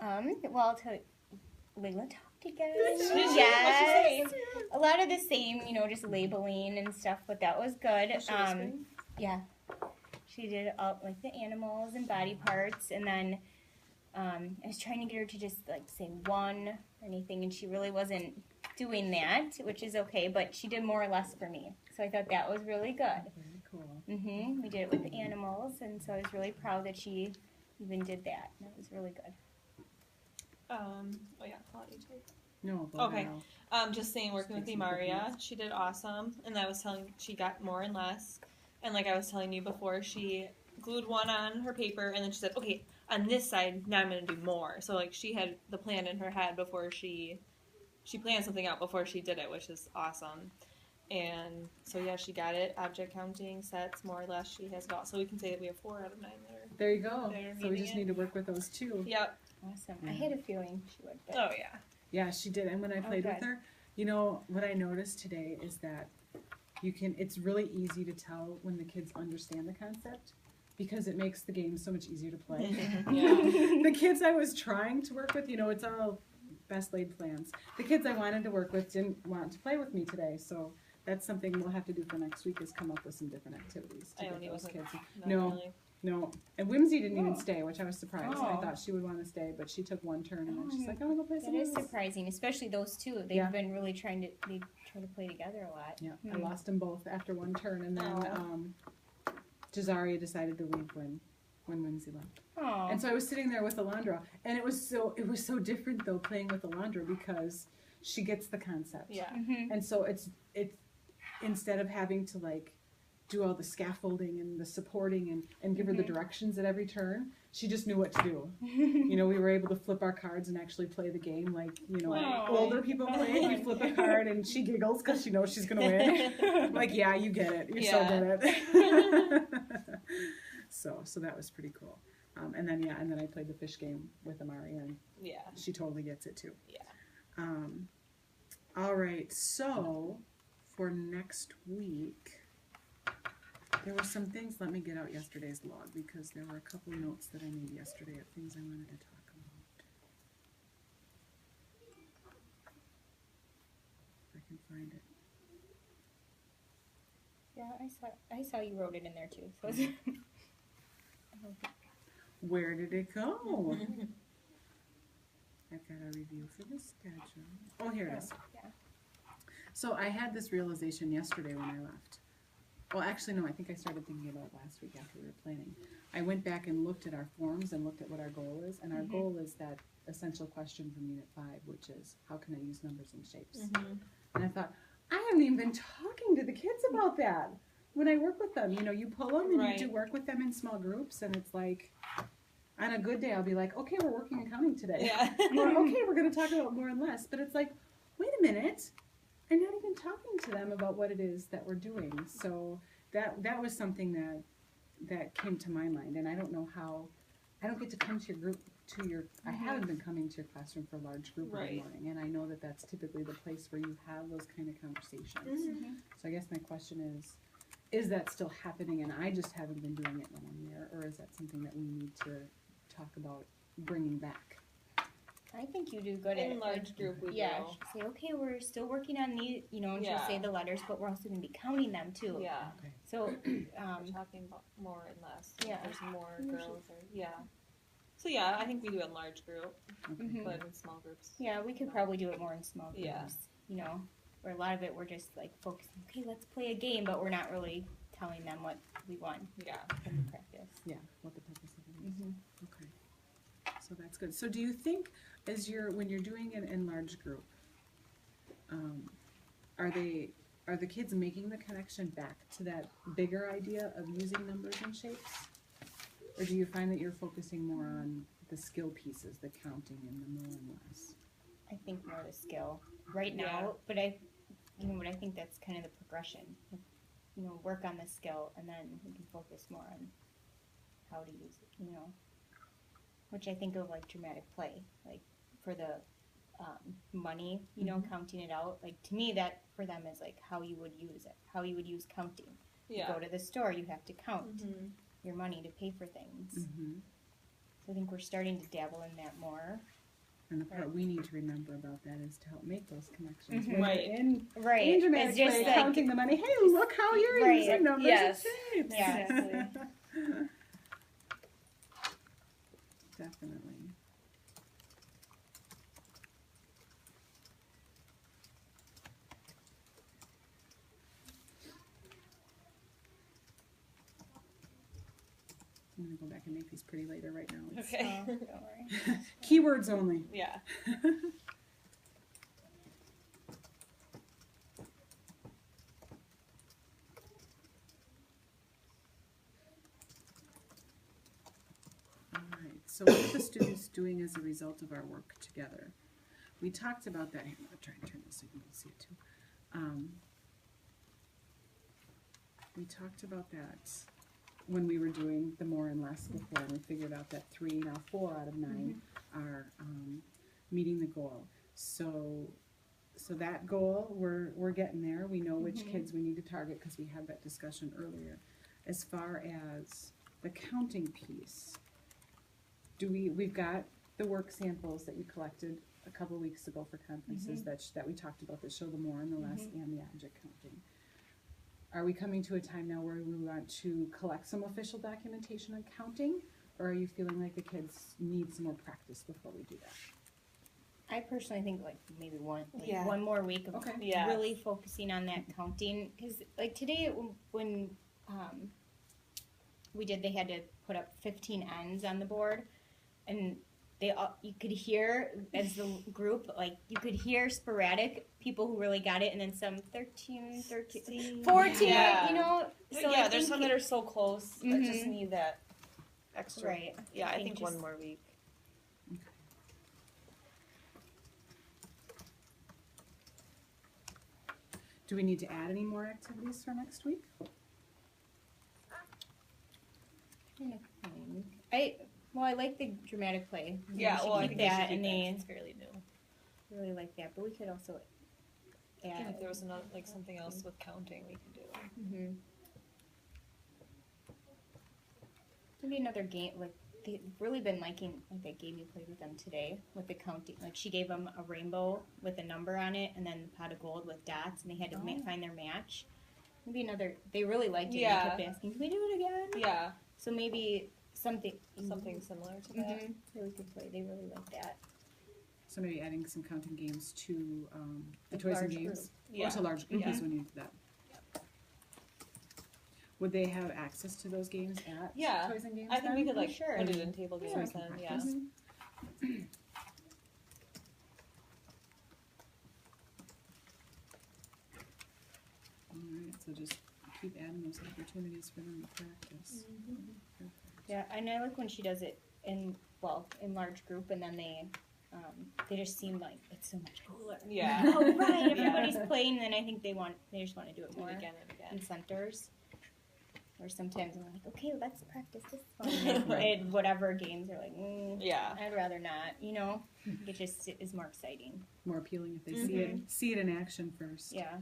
Well, to Layla talked again. Yes. A lot of the same, just labeling and stuff, but that was good. Yeah. She did all like the animals and body parts, and then I was trying to get her to just like say one or anything, and she really wasn't doing that, which is okay, but she did more or less for me. So I thought that was really good. Very cool. We did it with the animals, and so I was really proud that she even did that. That was really good. Oh yeah, I'll let you take. No. Okay. Just saying, working with Maria, she did awesome, and I was telling, she got more and less, and like I was telling you before, she glued one on her paper, and then she said, okay, on this side, now I'm going to do more. So like she had the plan in her head before she planned something out before she did it, which is awesome. And so yeah, she got it. Object counting, sets, more or less, she has it all. So we can say that we have 4 out of 9 that are. There you go. They're So we meeting just it. need to work with those too. Yep. Awesome. I had a feeling she would. But... Oh yeah. Yeah, she did. And when I played with good. her, what I noticed today is that it's really easy to tell when the kids understand the concept because it makes the game so much easier to play. Yeah. The kids I was trying to work with, it's all best laid plans. The kids I wanted to work with didn't want to play with me today, so that's something we'll have to do for next week is come up with some different activities to get those kids. No. And Whimsy didn't even stay, which I was surprised. I thought she would want to stay, but she took one turn and then she's like, I want to go play some That is surprising, especially those two. They've been really trying to play together a lot. Yeah, I lost them both after one turn, and then Jazaria decided to leave when Whimsy left. And so I was sitting there with Alondra, and it was so different though playing with Alondra because she gets the concept. Yeah. And so it's instead of having to like do all the scaffolding and the supporting and give her the directions at every turn, she just knew what to do. We were able to flip our cards and actually play the game like, older people play. You flip a card and she giggles because she knows she's going to win. I'm like, yeah, you get it. You're so good at it. So that was pretty cool. And then I played the fish game with Amari, and she totally gets it too. Yeah. All right, so for next week, there were some things. Let me get out yesterday's log because there were a couple notes that I made yesterday of things I wanted to talk about. If I can find it. Yeah, I saw you wrote it in there too. So Where did it go? I've got a review for the schedule. Oh, here it is. Yeah. So I had this realization yesterday when I left. Well, actually, no, I think I started thinking about it last week after we were planning. I went back and looked at our forms and looked at what our goal is, and our goal is that essential question from Unit 5, which is, how can I use numbers and shapes? And I thought, I haven't even been talking to the kids about that. When I work with them, you pull them and you do work with them in small groups, and it's like, on a good day, I'll be like, okay, we're working and counting today. Yeah. Or, okay, we're going to talk about more and less. But it's like, wait a minute. I'm not even talking to them about what it is that we're doing. So that was something that came to my mind. And I don't know how, I don't get to come to your group, I haven't been coming to your classroom for a large group every morning. And I know that that's typically the place where you have those kind of conversations. So I guess my question is that still happening and I just haven't been doing it in 1 year? Or is that something that we need to talk about bringing back? I think you do good In at large group we yeah, do. say, okay, we're still working on these, and she'll say the letters, but we're also going to be counting them too. Yeah. Okay. So, We're talking about more and less. Yeah. There's more girls So yeah, I think we do it in large group, but in small groups. yeah, we could probably do it more in small groups, Yeah. Where a lot of it we're just like focusing, okay, let's play a game, but we're not really telling them what we want Yeah. from the practice. Yeah, what the purpose of it is. Okay. So that's good. So do you think when you're doing an enlarged group, are the kids making the connection back to that bigger idea of using numbers and shapes? Or do you find that you're focusing more on the skill pieces, the counting and the more and less? I think more the skill right now, but I think that's kind of the progression. Work on the skill, and then we can focus more on how to use it. Which I think of like dramatic play, like for the money, counting it out. Like to me, that for them is like how you would use it, how you would use counting. Yeah. You go to the store, you have to count your money to pay for things. So I think we're starting to dabble in that more. And the part we need to remember about that is to help make those connections. Mhm. When Right. we're in Right. dramatic It's just play, like, counting the money. Hey, look how you're Right. using numbers Yes. and shapes. Yeah. Exactly. Definitely. I'm going to go back and make these pretty later right now. It's Okay. don't worry. keywords only. Yeah. All right. So what are the students doing as a result of our work together? We talked about that. Here, I'm going to try and turn this so you can see it too. We talked about that when we were doing the more and less before, and we figured out that 3, now 4 out of 9 are meeting the goal. So that goal, we're getting there. We know which kids we need to target because we had that discussion earlier. As far as the counting piece, we've got the work samples that you collected a couple of weeks ago for conferences that we talked about that show the more and the less and the object counting. Are we coming to a time now where we want to collect some official documentation on counting, or are you feeling like the kids need some more practice before we do that? I personally think like maybe one Yeah. one more week of Okay. Yeah. really focusing on that counting, because like today when we did, they had to put up 15 ends on the board, and you could hear as the group, like you could hear sporadic people who really got it, and then some 13, 14, Yeah. you know. But So yeah, I there's think some that are so close that just Mhm. need that extra. Right. Yeah, I I think think one just- more week. Do we need to add any more activities for next week? I like the dramatic play. Yeah, we should well, I keep think they should that, keep and that. they It's fairly new. really like that. But we could also And add. if there was another, like something else with counting, we could do. Mm-hmm. Maybe another game. Like they've really been liking like that game you played with them today with the counting. Like she gave them a rainbow with a number on it, and then the pot of gold with dots, and they had to find their match. Maybe another. They really liked it. Yeah. They kept asking, "Can we do it again?" Yeah, So maybe something. something similar to that. Mm-hmm. That we could play. They really like that. So maybe adding some counting games to the Like toys and large games. group. Yeah. Or to large group Yeah. is when you do that. Would they have access to those games at Yeah. toys and games? I think we then? could like Sure. put it in table So we games can then. Yeah. practice. All right, so just keep adding those opportunities for them to practice. Perfect. Yeah, and I like when she does it in large group, and then they just seem like it's so much cooler. Yeah. Oh right, Yeah. everybody's playing, and then I think they just want to do it Do more it again and in again. centers. Or sometimes I'm like, okay, let's practice this one. And whatever games are like, Yeah. I'd rather not. You know, it just is more exciting. More appealing if they see it in action first. Yeah.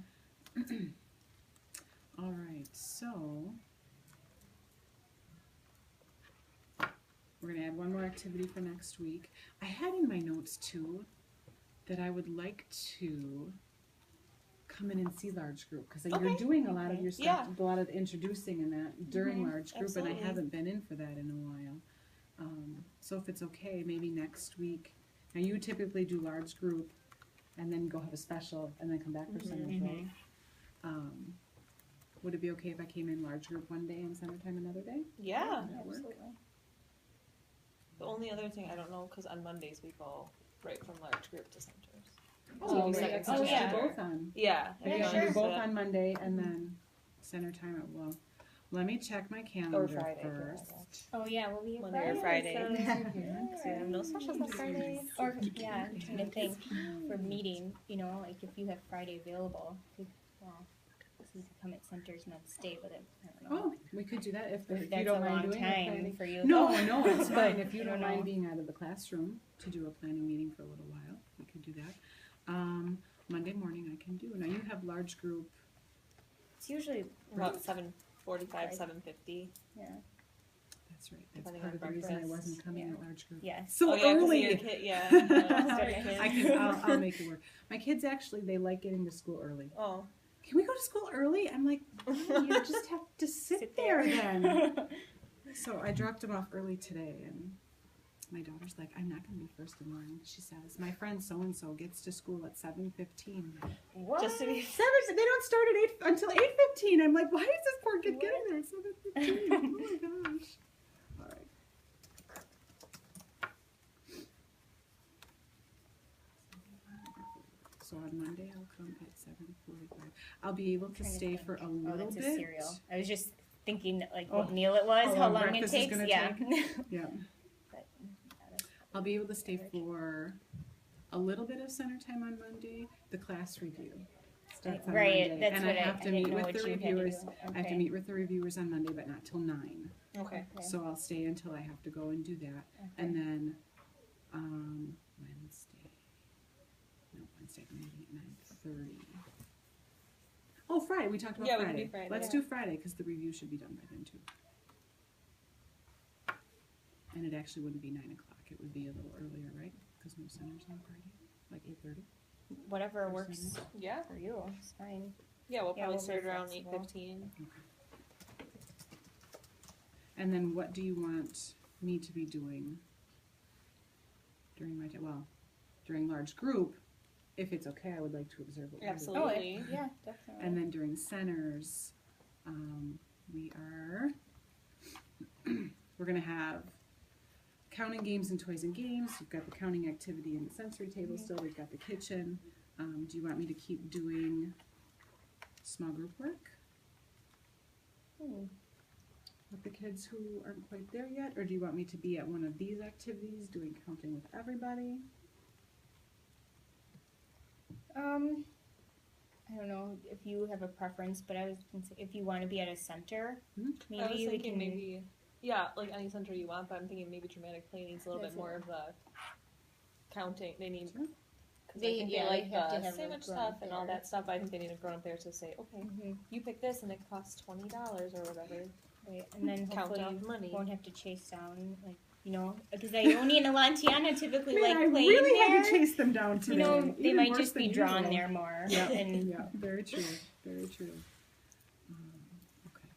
All right, so we're gonna add one more activity for next week. I had in my notes too that I would like to come in and see large group because you're doing a lot of your stuff, a lot of introducing and that during large group, and I absolutely. haven't been in for that in a while. So if it's okay, maybe next week. Now you typically do large group, and then go have a special, and then come back for centers, right? Would it be okay if I came in large group one day and center time another day? Yeah. Would that work? Absolutely. The only other thing I don't know, because on Mondays we go right from large group to centers. Oh, we right. second So just do yeah. both on. Yeah. Yeah, Maybe I'll sure. do both on Monday and then center time at let me check my calendar Friday, yeah, first. Oh yeah, we'll be here Monday or Friday. Friday. So, So no specials on Friday. or yeah, I'm trying to think for meeting. You know, like if you have Friday available, so you could come at centers and then stay with it. I don't know. Oh, we could do that if you That's don't a mind long doing time planning. for you. No, it's fine. If you I don't don't mind know. being out of the classroom to do a planning meeting for a little while, we could do that. Monday morning I can do. Now you have large group. It's usually About 7:45, 7:50. yeah. That's right. That's Depending part on of the reason I breakfast. wasn't coming Yeah. at large group. Yes. So Oh, yeah, 'cause of early. your kid, yeah. I'll make it work. My kids actually, they like getting to school early. Oh. Can we go to school early? I'm like, oh, you just have to sit there then. So I dropped them off early today, and my daughter's like, I'm not going to be first in line. She says, my friend so-and-so gets to school at 7:15. What? Just to be. They don't start at 8 until 8:15. I'm like, why is this poor kid getting there at 7:15? Oh my gosh. All right. So on Monday I'll come at 7:45. I'll be able to stay for a little that's bit. a cereal. I was just thinking like what meal it was, how how long long it breakfast is takes. gonna Yeah. Yeah. But, I'll be able to stay for a little bit of center time on Monday. The class review starts on right. Monday, That's and what I have to didn't meet know with what the you had to reviewers. do. I have to Okay. meet with the reviewers on Monday, but not till 9. Okay. Okay. So I'll stay until I have to go and do that, and then Wednesday I'm meeting at 9:30. Oh, Friday. We talked about Yeah, we Friday. can do Friday. Let's Yeah. do Friday because the review should be done by then too. And it actually wouldn't be 9 o'clock. It would be a little earlier, right? Because no centers on Friday, like 8:30. Whatever Or works centers. Yeah. for you. It's fine. Yeah, we'll Yeah, probably we'll be start around flexible. 8:15. And then what do you want me to be doing during my time? Well, during large group, if it's okay, I would like to observe what we're doing. Absolutely. Yeah, definitely. And then during centers, we're going to have counting games and toys and games. We've got the counting activity and the sensory table still. We've got the kitchen. Do you want me to keep doing small group work with the kids who aren't quite there yet? Or do you want me to be at one of these activities doing counting with everybody? I don't know if you have a preference, but I was gonna say if you want to be at a center, Mhm. maybe I was we thinking can. maybe, yeah, like any center you want, but I'm thinking maybe dramatic play needs a little That's bit more of the counting. They need, Sure. because They- I think yeah, they they like have to the have a sandwich grown stuff up and all there. that stuff. But I think they need a grown up there to say, okay, Mhm. you pick this and it costs $20 or whatever. Right, and then Count hopefully off money. won't have to chase down because Ione and Alantiana typically Man, like I playing really there. had to chase them down today. You know, they even might worse just be than drawn usual. there more. Yeah, And yeah, very true, very true. Okay.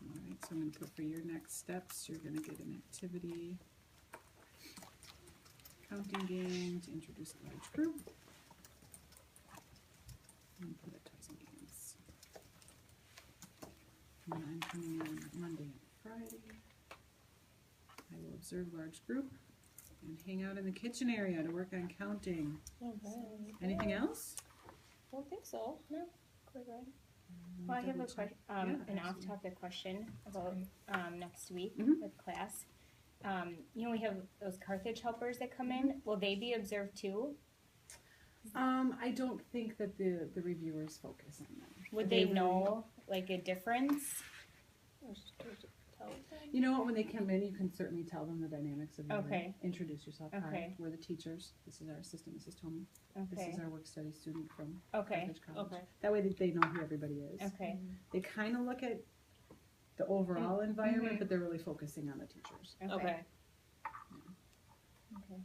Alright, so I'm going to put for your next steps, you're going to get an activity, counting game to introduce a large group, and put it toys and games. And then I'm coming on Monday and Friday. I will observe large group and hang out in the kitchen area to work on counting. Okay. Anything else? I don't think so. Well, I have a Double check. question, Yeah, an absolutely. off-topic question about next week Mhm. with class. We have those Carthage helpers that come in. Will they be observed too? I don't think that the reviewers focus on them. Would They they really- know like a difference? You know what? When they come in, you can certainly tell them the dynamics of the room. Okay. Introduce yourself. Okay. Hi, we're the teachers. This is our assistant, Mrs. Tomey. This Okay. is our work study student from Okay. Carthage College. Okay. That way that they know who everybody is. Okay. They kind of look at the overall environment, Mhm. but they're really focusing on the teachers. Okay. Okay. Okay.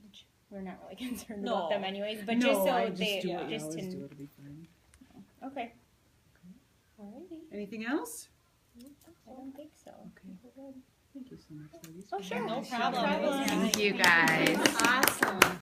Which we're not really concerned No. about them anyways, but no, just so I just they do what you just always to do. It'll be fine. okay. Alrighty. Anything else? I don't think so. Okay. Thank you so much, ladies. Oh, for sure. being No here. problem. problem. Thank you guys. Awesome.